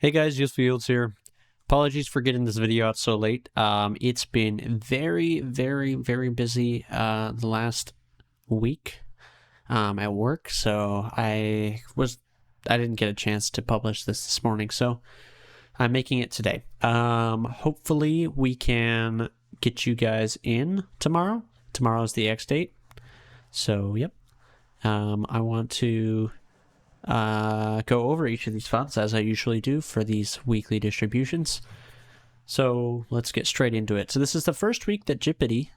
Hey guys, Yields here. Apologies for getting this video out so late. It's been very busy the last week at work, so I didn't get a chance to publish this morning, so I'm making it today. Hopefully we can get you guys in tomorrow. Tomorrow's the X date, so yep. I want to go over each of these funds as I usually do for these weekly distributions. So let's get straight into it. So this is the first week that GPTY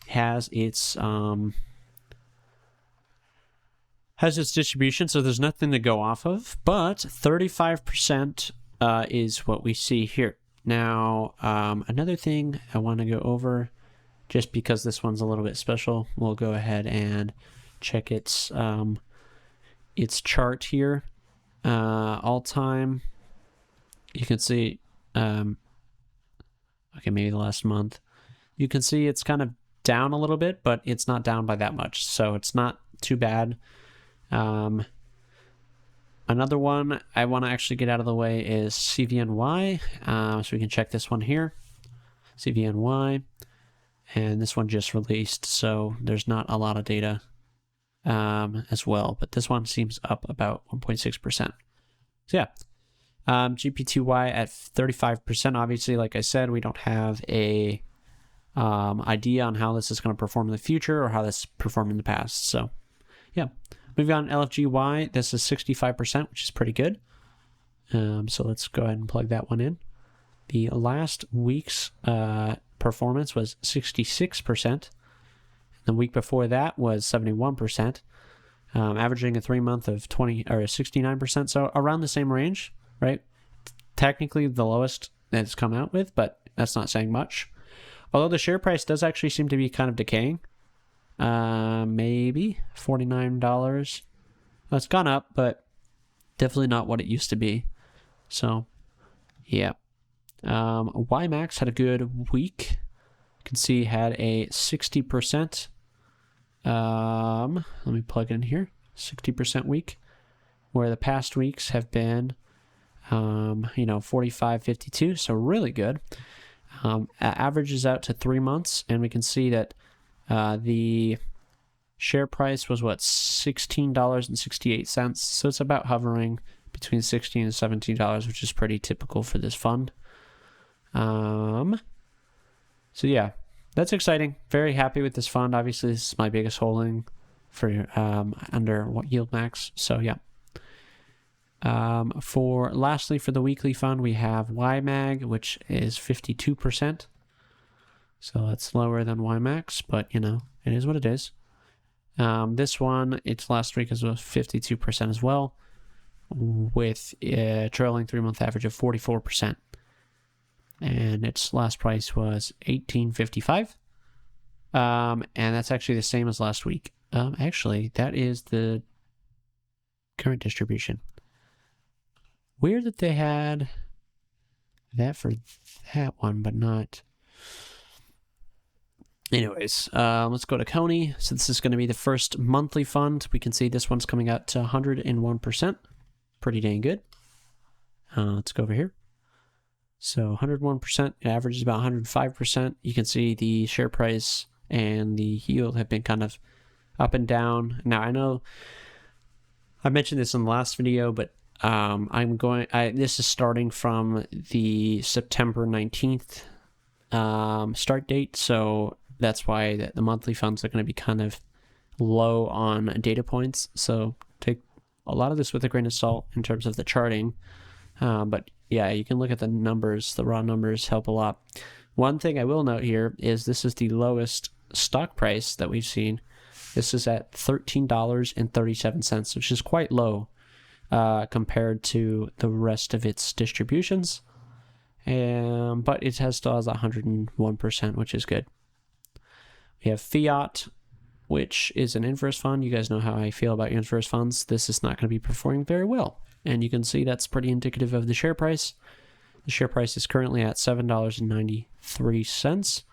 has its distribution, so there's nothing to go off of, but 35% is what we see here. Now, another thing I want to go over, just because this one's a little bit special, we'll go ahead and check its chart here. All time, you can see, okay, maybe the last month. You can see it's kind of down a little bit, but it's not down by that much, so it's not too bad. Another one I want to actually get out of the way is CVNY, so we can check this one here, CVNY, and this one just released, so there's not a lot of data as well, but this one seems up about 1.6%. So yeah, GPTY at 35%. Obviously, like I said, we don't have a idea on how this is going to perform in the future or how this performed in the past. So yeah, moving on, LFGY, this is 65%, which is pretty good. So let's go ahead and plug that one in. The last week's performance was 66%. The week before that was 71%, averaging a 3 month of 69%. So around the same range, right? Technically the lowest that it's come out with, but that's not saying much. Although the share price does actually seem to be kind of decaying. Maybe $49. Well, it's gone up, but definitely not what it used to be. So yeah. YieldMax had a good week. You can see had a 60%. Let me plug it in here. 60% week, where the past weeks have been, 45, 52. So really good. Averages out to 3 months, and we can see that the share price was $16.68. So it's about hovering between $16 and $17, which is pretty typical for this fund. So yeah, that's exciting. Very happy with this fund. Obviously, this is my biggest holding for under YieldMax. So yeah. Lastly, for the weekly fund, we have YMAG, which is 52%. So that's lower than YMAX, but it is what it is. This one, its last week was 52% as well, with a trailing 3 month average of 44%. And its last price was $18.55. And that's actually the same as last week. Actually, that is the current distribution. Weird that they had that for that one, but not. Anyways, let's go to Coney. So this is going to be the first monthly fund. We can see this one's coming out to 101%. Pretty dang good. Let's go over here. So 101%, it averages about 105%. You can see the share price and the yield have been kind of up and down. Now, I know I mentioned this in the last video, but this is starting from the September 19th start date. So that's why the monthly funds are going to be kind of low on data points. So take a lot of this with a grain of salt in terms of the charting. But yeah, you can look at the numbers. The raw numbers help a lot. One thing I will note here is this is the lowest stock price that we've seen. This is at $13.37, which is quite low compared to the rest of its distributions. But it still has 101%, which is good. We have Fiat, which is an inverse fund. You guys know how I feel about inverse funds. This is not going to be performing very well. And you can see that's pretty indicative of the share price. The share price is currently at $7.93.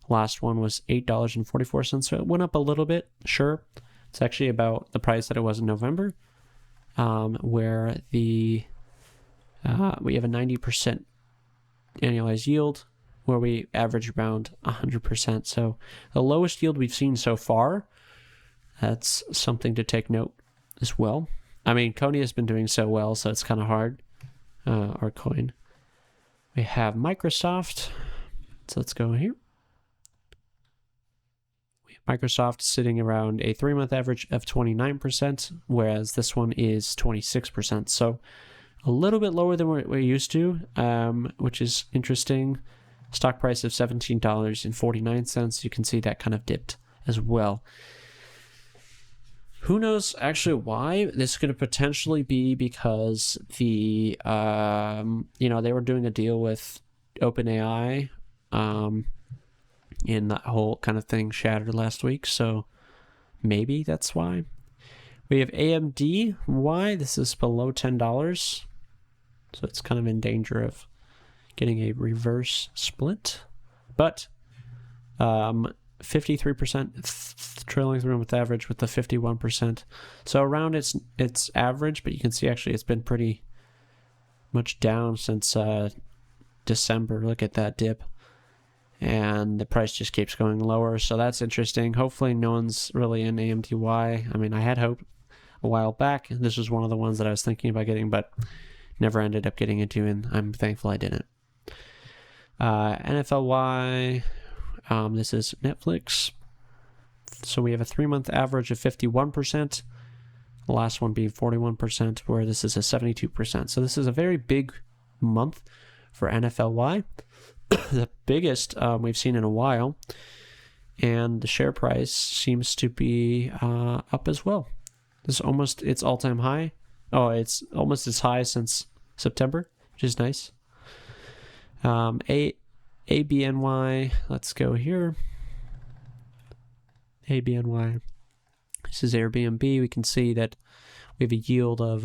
Last one was $8.44, so it went up a little bit, sure. It's actually about the price that it was in November. where the we have a 90% annualized yield, where we average around 100%. So the lowest yield we've seen so far. That's something to take note as well. I mean, Coney has been doing so well, so it's kind of hard. Our coin. We have Microsoft. So let's go here. We have Microsoft sitting around a 3-month average of 29%, whereas this one is 26%. So a little bit lower than we're used to, which is interesting. Stock price of $17.49. You can see that kind of dipped as well. Who knows actually why? This could potentially be because the, they were doing a deal with OpenAI, and that whole kind of thing shattered last week. So maybe that's why. We have AMD. Why? This is below $10. So it's kind of in danger of getting a reverse split. But 53% trailing through with average with the 51%. So around its average, but you can see actually it's been pretty much down since December. Look at that dip. And the price just keeps going lower. So that's interesting. Hopefully no one's really in AMDY. I mean, I had hope a while back. This was one of the ones that I was thinking about getting, but never ended up getting into, and I'm thankful I didn't. NFLY. This is Netflix. So we have a 3-month average of 51%. The last one being 41%, where this is a 72%. So this is a very big month for NFLY. The biggest we've seen in a while. And the share price seems to be up as well. This is almost its all-time high. Oh, it's almost as high since September, which is nice. ABNY, let's go here. ABNY. This is Airbnb. We can see that we have a yield of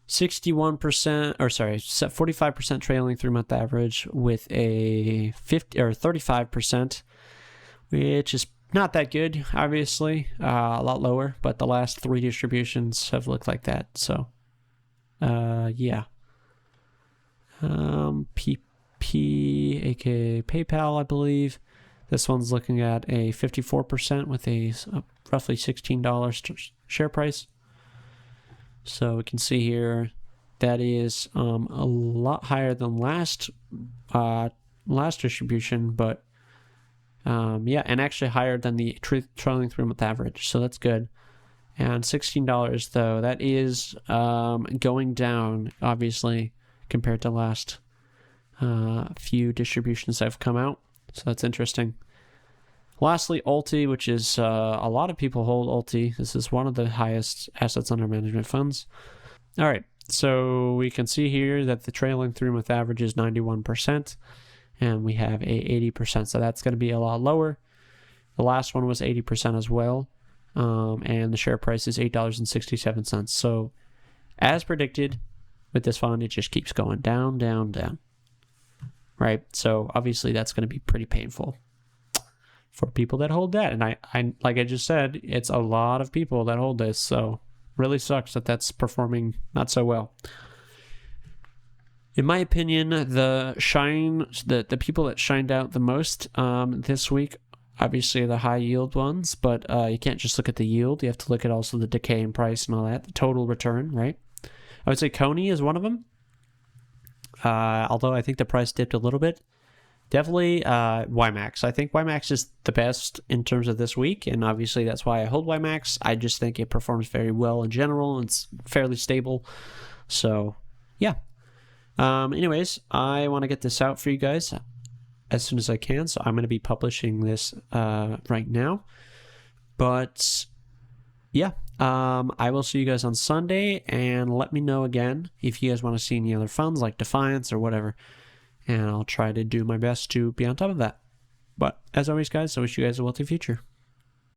45% trailing 3-month average with a 35%, which is not that good, obviously. A lot lower, but the last 3 distributions have looked like that. So, yeah. PP, aka PayPal, I believe. This one's looking at a 54% with a roughly $16 share price. So we can see here that is a lot higher than last distribution, but yeah, and actually higher than the trailing 3-month average. So that's good. And $16 though, that is going down obviously compared to last few distributions that have come out. So that's interesting. Lastly, Ulti, which is a lot of people hold Ulti. This is one of the highest assets under management funds. All right, so we can see here that the trailing 3-month average is 91%, and we have a 80%. So that's going to be a lot lower. The last one was 80% as well, and the share price is $8.67. So as predicted with this fund, it just keeps going down, down, down. Right, so obviously that's going to be pretty painful for people that hold that. And I like I just said, it's a lot of people that hold this, so really sucks that that's performing not so well. In my opinion, the people that shined out the most this week, obviously the high yield ones, but you can't just look at the yield. You have to look at also the decay in price and all that, the total return, right? I would say Coney is one of them. Although I think the price dipped a little bit. Definitely YieldMax. I think YieldMax is the best in terms of this week, and obviously that's why I hold YieldMax. I just think it performs very well in general. It's fairly stable. So, yeah. Anyways, I want to get this out for you guys as soon as I can, so I'm going to be publishing this right now. But, yeah. I will see you guys on Sunday, and let me know again if you guys want to see any other funds like Defiance or whatever, and I'll try to do my best to be on top of that. But as always, guys, I wish you guys a wealthy future.